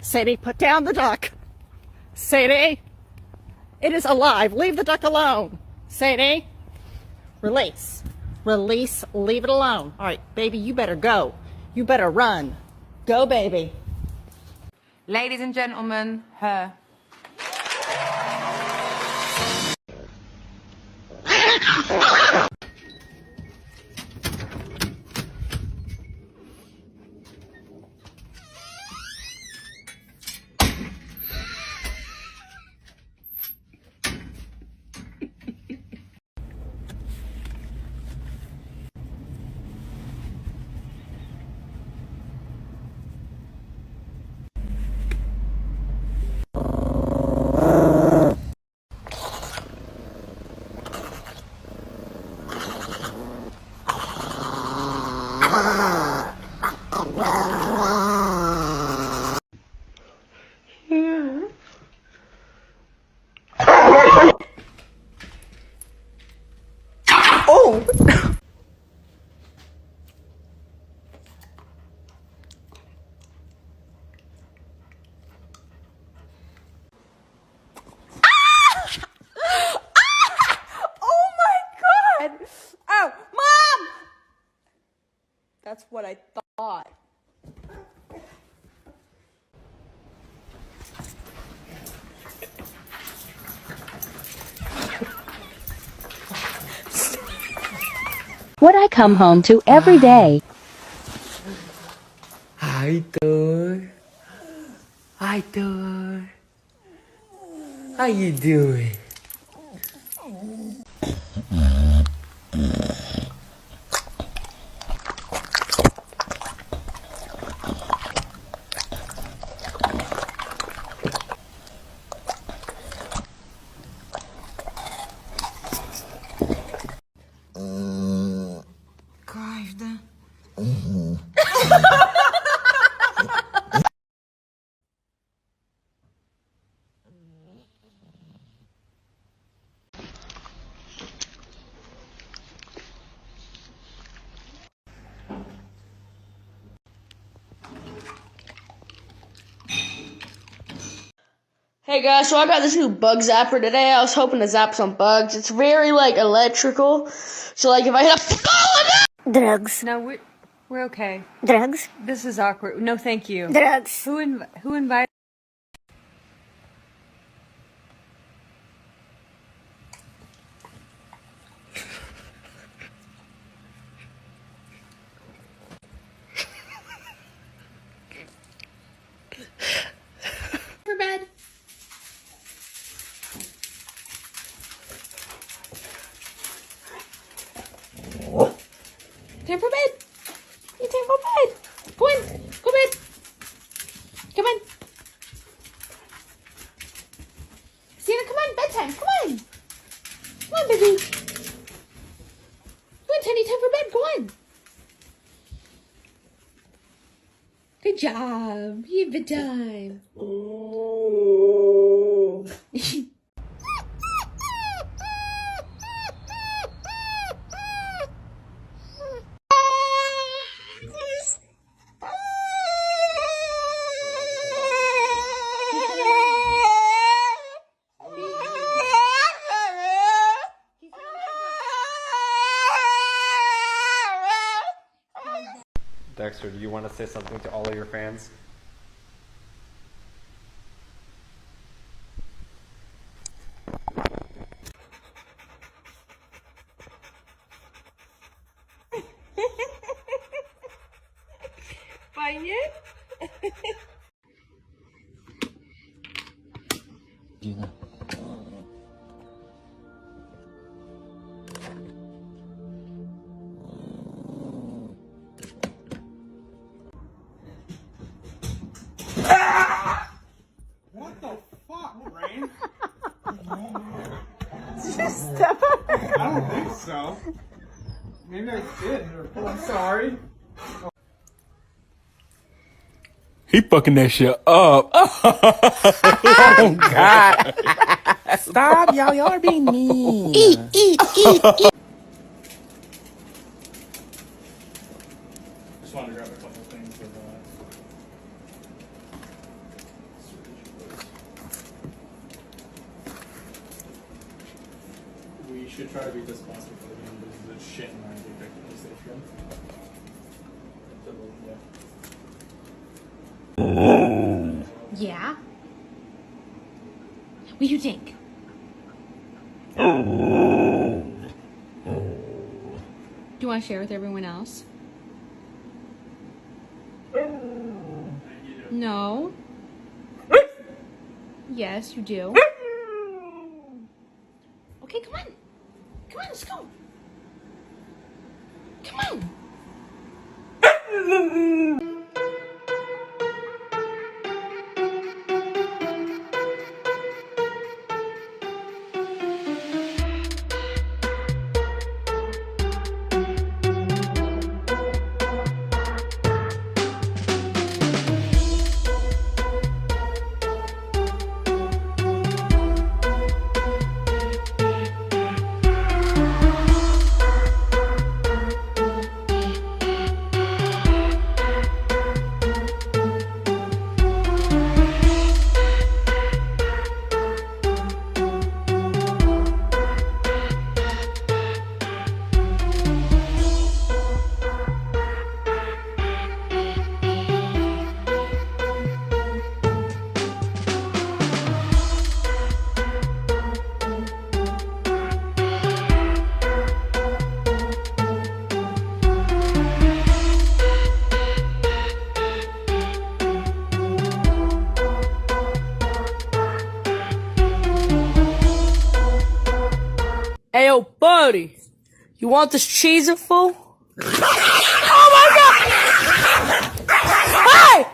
Sadie, put down the duck. Sadie, it is alive. Leave the duck alone. Sadie, release. Release, leave it alone. All right, baby, you better go. You better run. Go, baby. Ladies and gentlemen, her. Oh! Oh, Mom! That's what I thought. What I come home to every day. Hi, Thor. Hi, Thor. How you doing? Кайф, Hey guys, so I got this new bug zapper today. I was hoping to zap some bugs. It's very electrical. So if I hit a Drugs. No, we're okay. Drugs. This is awkward. No, thank you. Drugs. Who invited? for bed. Time for bed. It's time for bed. Go in. Go bed. Come on. Sienna, come on. Bedtime. Come on. Come on, baby. Come on, Teddy. Time for bed. Go on. Good job. You have bedtime. Dexter, do you want to say something to all of your fans? Fajnie? What the fuck, Rain? Did you step on her? I don't think so. Maybe I did. I'm sorry. He fucking that shit up. Oh, God. Stop, y'all. Y'all are being mean. Just wanted to grab a couple things of should try to be disgusting for the game, but this is shit in my PlayStation. Yeah? What do you think? Do you want to share with everyone else? No? Yes, you do. Okay, come on. Come on, let's go. Come on. Hey, yo, buddy, you want this cheese full? Oh my god! Hey!